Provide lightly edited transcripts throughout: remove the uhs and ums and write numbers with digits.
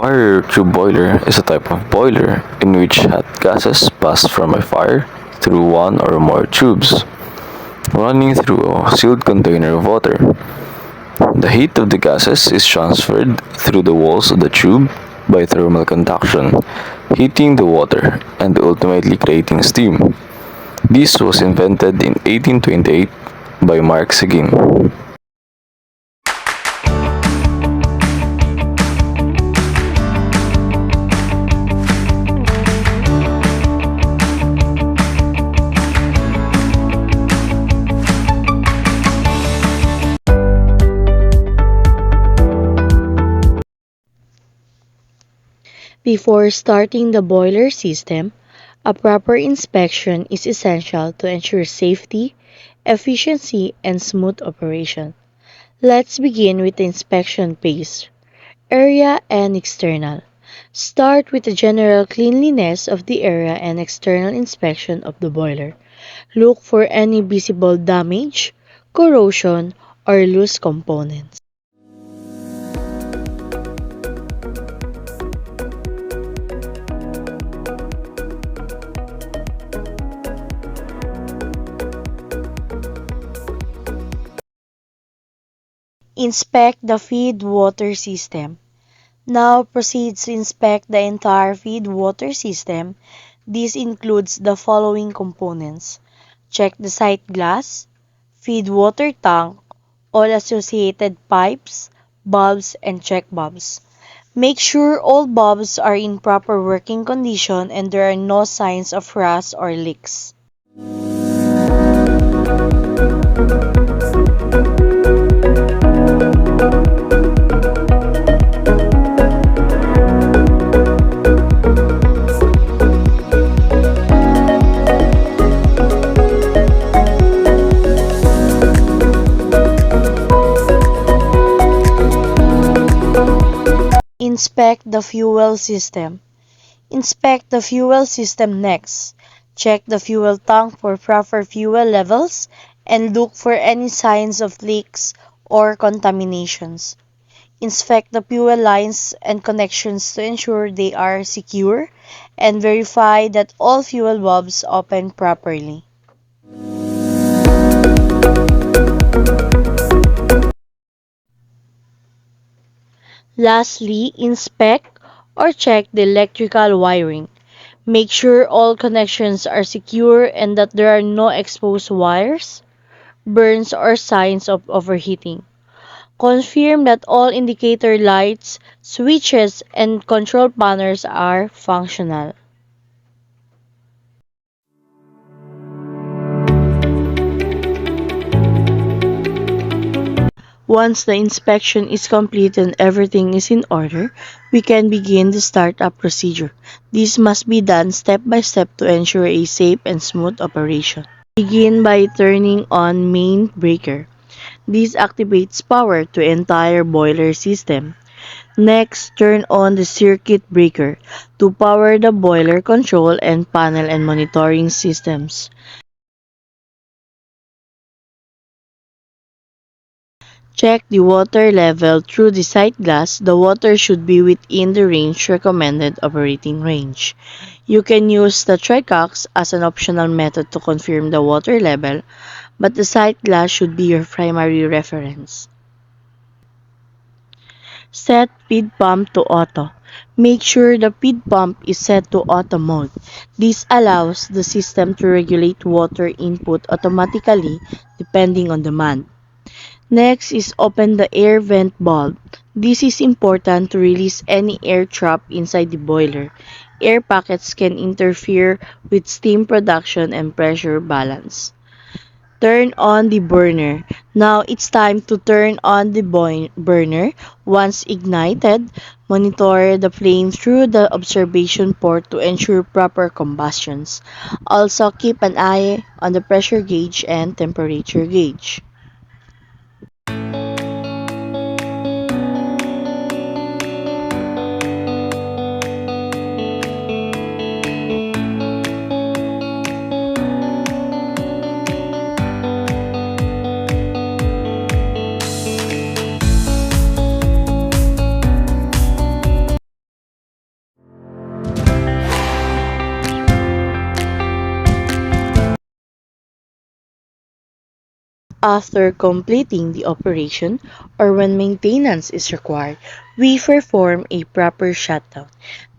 Fire tube boiler is a type of boiler in which hot gases pass from a fire through one or more tubes, running through a sealed container of water. The heat of the gases is transferred through the walls of the tube by thermal conduction, heating the water and ultimately creating steam. This was invented in 1828 by Mark Seguin. Before starting the boiler system, a proper inspection is essential to ensure safety, efficiency, and smooth operation. Let's begin with the inspection phase. Area and external. Start with the general cleanliness of the area and external inspection of the boiler. Look for any visible damage, corrosion, or loose components. Inspect the feed water system. Now proceed to inspect the entire feed water system. This includes the following components. Check the sight glass, feed water tank, all associated pipes, bulbs, and check bulbs. Make sure all bulbs are in proper working condition and there are no signs of rust or leaks. Inspect the fuel system. Inspect the fuel system next. Check the fuel tank for proper fuel levels and look for any signs of leaks or contaminations. Inspect the fuel lines and connections to ensure they are secure and verify that all fuel valves open properly. Lastly, inspect or check the electrical wiring. Make sure all connections are secure and that there are no exposed wires, burns, or signs of overheating. Confirm that all indicator lights, switches, and control panels are functional. Once the inspection is complete and everything is in order, we can begin the startup procedure. This must be done step by step to ensure a safe and smooth operation. Begin by turning on main breaker. This activates power to entire boiler system. Next, turn on the circuit breaker to power the boiler control and panel and monitoring systems. Check the water level through the sight glass. The water should be within the recommended operating range. You can use the TriCox as an optional method to confirm the water level, but the sight glass should be your primary reference. Set feed pump to auto. Make sure the feed pump is set to auto mode. This allows the system to regulate water input automatically depending on demand. Next is open the air vent valve. This is important to release any air trapped inside the boiler. Air pockets can interfere with steam production and pressure balance. Turn on the burner. Now it's time to turn on the burner. Once ignited, monitor the flame through the observation port to ensure proper combustions. Also keep an eye on the pressure gauge and temperature gauge. After completing the operation or when maintenance is required, we perform a proper shutdown.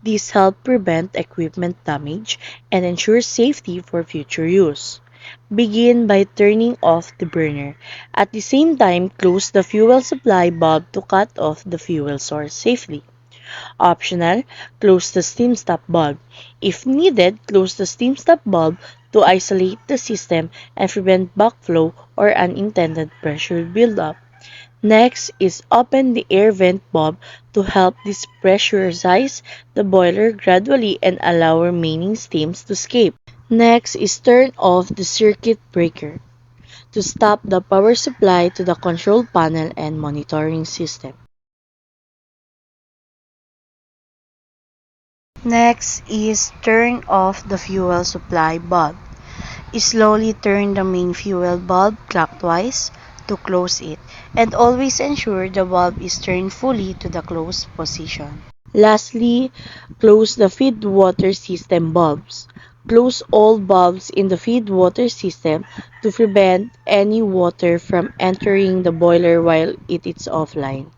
This helps prevent equipment damage and ensures safety for future use. Begin by turning off the burner. At the same time, close the fuel supply bulb to cut off the fuel source safely. Optional, close the steam stop bulb. If needed, close the steam stop bulb to isolate the system and prevent backflow or unintended pressure buildup. Next is open the air vent bulb to help depressurize the boiler gradually and allow remaining steams to escape. Next is turn off the circuit breaker to stop the power supply to the control panel and monitoring system. Next is turn off the fuel supply bulb. Slowly turn the main fuel bulb clockwise to close it, and always ensure the bulb is turned fully to the closed position. Lastly, close the feed water system bulbs. Close all bulbs in the feed water system to prevent any water from entering the boiler while it is offline.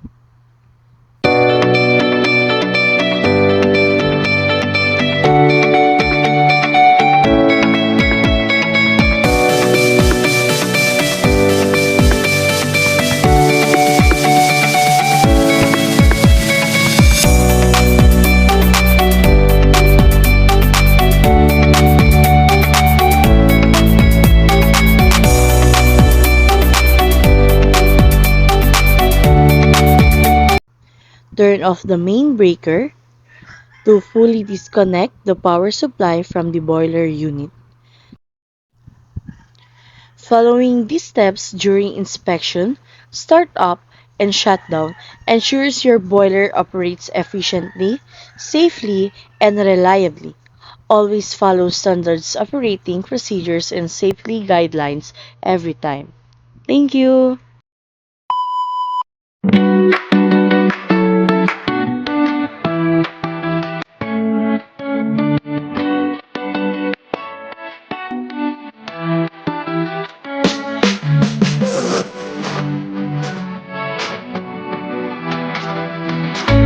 Turn off the main breaker to fully disconnect the power supply from the boiler unit. Following these steps during inspection, start up, and shutdown ensures your boiler operates efficiently, safely, and reliably. Always follow standards operating procedures and safety guidelines every time. Thank you.